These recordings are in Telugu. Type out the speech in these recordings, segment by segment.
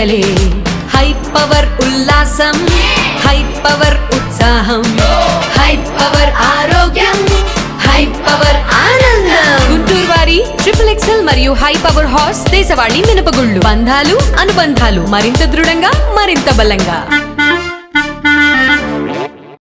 పండగలే హై పవర్ ఉల్లాసం హై పవర్ ఉత్సాహం హై పవర్ ఆరోగ్యం హై పవర్ ఆనందం గుంటూరు వారి XXL మరియు హై పవర్ హార్స్ దేశవాళీ మినపగుళ్ళు బంధాలు అనుబంధాలు మరింత దృఢంగా మరింత బలంగా.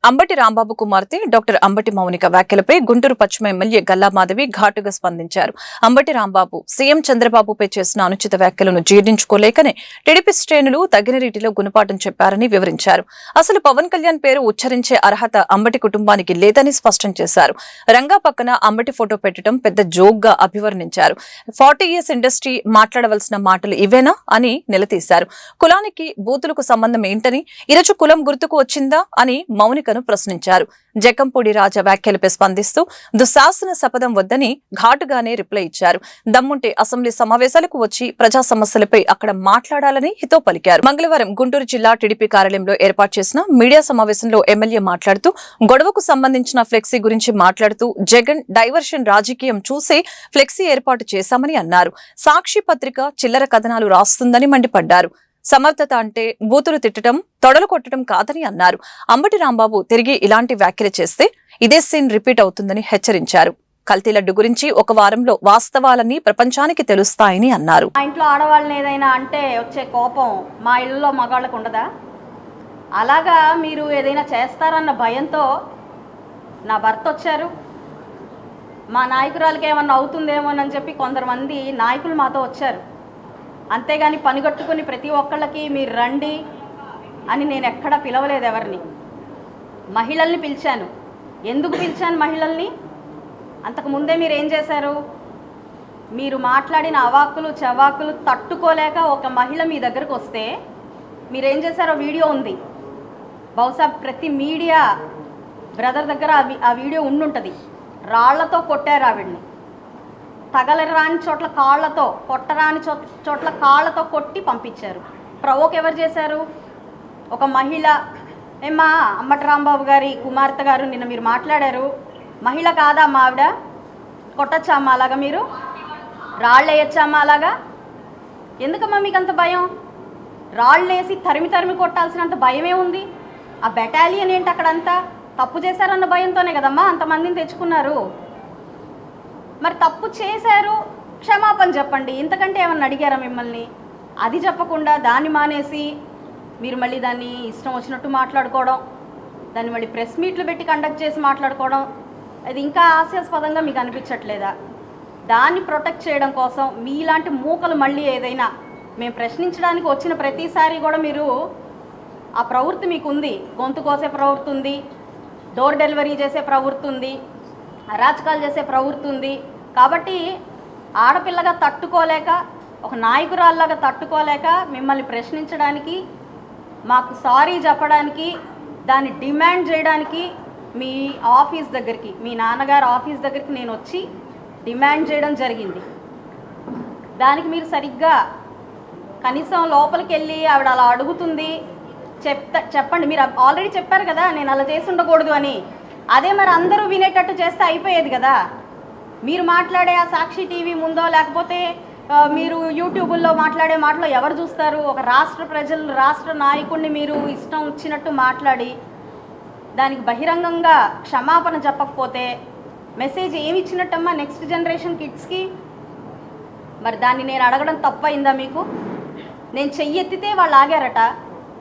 అంబటి రాంబాబు కుమార్తె డాక్టర్ అంబటి మౌనిక వ్యాఖ్యలపై గుంటూరు పశ్చిమ ఎమ్మెల్యే గల్లా మాధవి ఘాటుగా స్పందించారు. అంబటి రాంబాబు సీఎం చంద్రబాబుపై చేసిన అనుచిత వ్యాఖ్యలను జీర్ణించుకోలేకనే టీడీపీ శ్రేణులు తగిన రీతిలో గుణపాఠం చెప్పారని వివరించారు. అసలు పవన్ కళ్యాణ్ పేరు ఉచ్చరించే అర్హత అంబటి కుటుంబానికి లేదని స్పష్టం చేశారు. రంగా పక్కన అంబటి ఫోటో పెట్టడం పెద్ద జోక్గా అభివర్ణించారు. 40 years ఇండస్ట్రీ మాట్లాడవలసిన మాటలు ఇవేనా అని నిలదీశారు. కులానికి బూతులకు సంబంధం ఏంటని, ఈరోజు కులం గుర్తుకు వచ్చిందా అని మౌనిక ప్రశ్నించారు. జకంపూడి రాజా వ్యాఖ్యలపై స్పందిస్తూ దుశ్శాసన శపథం వద్దని ఘాటుగానే రిప్లై ఇచ్చారు. దమ్ముంటే అసెంబ్లీ సమావేశాలకు వచ్చి ప్రజా సమస్యలపై అక్కడ మాట్లాడాలని హితో పలికారు. మంగళవారం గుంటూరు జిల్లా టీడీపీ కార్యాలయంలో ఏర్పాటు చేసిన మీడియా సమావేశంలో ఎమ్మెల్యే మాట్లాడుతూ గొడవకు సంబంధించిన ఫ్లెక్సీ గురించి మాట్లాడుతూ జగన్ డైవర్షన్ రాజకీయం చూసే ఫ్లెక్సీ ఏర్పాటు చేశామని అన్నారు. సాక్షి పత్రిక చిల్లర కథనాలు రాస్తుందని మండిపడ్డారు. సమర్థత అంటే బూతులు తిట్టడం, తొడలు కొట్టడం కాదని అన్నారు. అంబటి రాంబాబు తిరిగి ఇలాంటి వ్యాఖ్యలు చేస్తే ఇదే సీన్ రిపీట్ అవుతుందని హెచ్చరించారు. కల్తీ లడ్డు గురించి ఒక వారంలో వాస్తవాలన్నీ ప్రపంచానికి తెలుస్తాయని అన్నారు. మా ఇంట్లో ఆడవాళ్ళని ఏదైనా అంటే వచ్చే కోపం మా ఇళ్ళలో మగాళ్ళకు ఉండదా? అలాగా మీరు ఏదైనా చేస్తారన్న భయంతో నా భర్త వచ్చారు. మా నాయకురాలకి ఏమన్నా అవుతుందేమోనని చెప్పి కొందరుమంది నాయకులు మాతో వచ్చారు. అంతేగాని పనిగట్టుకుని ప్రతి ఒక్కళ్ళకి మీరు రండి అని నేను ఎక్కడా పిలవలేదు ఎవరిని. మహిళల్ని పిలిచాను. ఎందుకు పిలిచాను మహిళల్ని? అంతకుముందే మీరు ఏం చేశారు? మీరు మాట్లాడిన అవాక్కులు చవాకులు తట్టుకోలేక ఒక మహిళ మీ దగ్గరకు వస్తే మీరేం చేశారో వీడియో ఉంది. బహుశా ప్రతి మీడియా బ్రదర్ దగ్గర ఆ వీడియో ఉండుంటుంది. రాళ్లతో కొట్టారు ఆవిడ్ని. తగలరాని చోట్ల కాళ్లతో, కొట్టరాని చోట్ల కాళ్లతో కొట్టి పంపించారు. ప్రవోక్ ఎవరు చేశారు? ఒక మహిళ. ఏమ్మా అంబటి రాంబాబు గారి కుమార్తె గారు నిన్న మీరు మాట్లాడారు. మహిళ కాదా అమ్మా ఆవిడ? కొట్టచ్చా అమ్మా అలాగా? మీరు రాళ్ళు వేయచ్చా అమ్మా అలాగా? ఎందుకమ్మా మీకు అంత భయం? రాళ్ళు వేసి తరిమి తరిమి కొట్టాల్సినంత భయమే ఉంది? ఆ బెటాలియన్ ఏంటి అక్కడంతా? తప్పు చేశారన్న భయంతోనే కదమ్మా అంతమందిని తెచ్చుకున్నారు. మరి తప్పు చేశారు, క్షమాపణ చెప్పండి. ఇంతకంటే ఏమన్నా అడిగారా మిమ్మల్ని? అది చెప్పకుండా దాన్ని మానేసి మీరు మళ్ళీ దాన్ని ఇష్టం వచ్చినట్టు మాట్లాడుకోవడం, దాన్ని మళ్ళీ ప్రెస్ మీట్లు పెట్టి కండక్ట్ చేసి మాట్లాడుకోవడం, అది ఇంకా హాస్యాస్పదంగా మీకు అనిపించట్లేదా? దాన్ని ప్రొటెక్ట్ చేయడం కోసం మీలాంటి మూకలు మళ్ళీ ఏదైనా మేము ప్రశ్నించడానికి వచ్చిన ప్రతిసారి కూడా మీరు ఆ ప్రవృత్తి మీకు ఉంది. గొంతు కోసే ప్రవృత్తి ఉంది, డోర్ డెలివరీ చేసే ప్రవృత్తి ఉంది, అరాచకాలు చేసే ప్రవృత్తి ఉంది. కాబట్టి ఆడపిల్లగా తట్టుకోలేక, ఒక నాయకురాల్లాగా తట్టుకోలేక మిమ్మల్ని ప్రశ్నించడానికి, మాకు సారీ చెప్పడానికి, దాన్ని డిమాండ్ చేయడానికి మీ ఆఫీస్ దగ్గరికి, మీ నాన్నగారు ఆఫీస్ దగ్గరికి నేను వచ్చి డిమాండ్ చేయడం జరిగింది. దానికి మీరు సరిగ్గా కనీసం లోపలికి వెళ్ళి ఆవిడ అలా అడుగుతుంది చెప్పండి. మీరు ఆల్రెడీ చెప్పారు కదా నేను అలా చేసి ఉండకూడదు అని. అదే మరి అందరూ వినేటట్టు చేస్తే అయిపోయేది కదా. మీరు మాట్లాడే ఆ సాక్షి టీవీ ముందో లేకపోతే మీరు యూట్యూబుల్లో మాట్లాడే మాటలో ఎవరు చూస్తారు? ఒక రాష్ట్ర ప్రజలు, రాష్ట్ర నాయకుడిని మీరు ఇష్టం వచ్చినట్టు మాట్లాడి దానికి బహిరంగంగా క్షమాపణ చెప్పకపోతే మెసేజ్ ఏమి ఇచ్చినట్టమ్మా నెక్స్ట్ జనరేషన్ కిడ్స్కి? మరి దాన్ని నేను అడగడం తప్పయిందా మీకు? నేను చెయ్యి ఎత్తితే వాళ్ళు ఆగారట,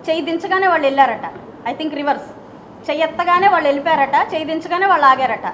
చెయ్యి దించగానే వాళ్ళు వెళ్ళారట. I think reverse. చెయ్యి ఎత్తగానే వాళ్ళు వెళ్ళిపోయారట, చెయ్యి దించగానే వాళ్ళు ఆగారట.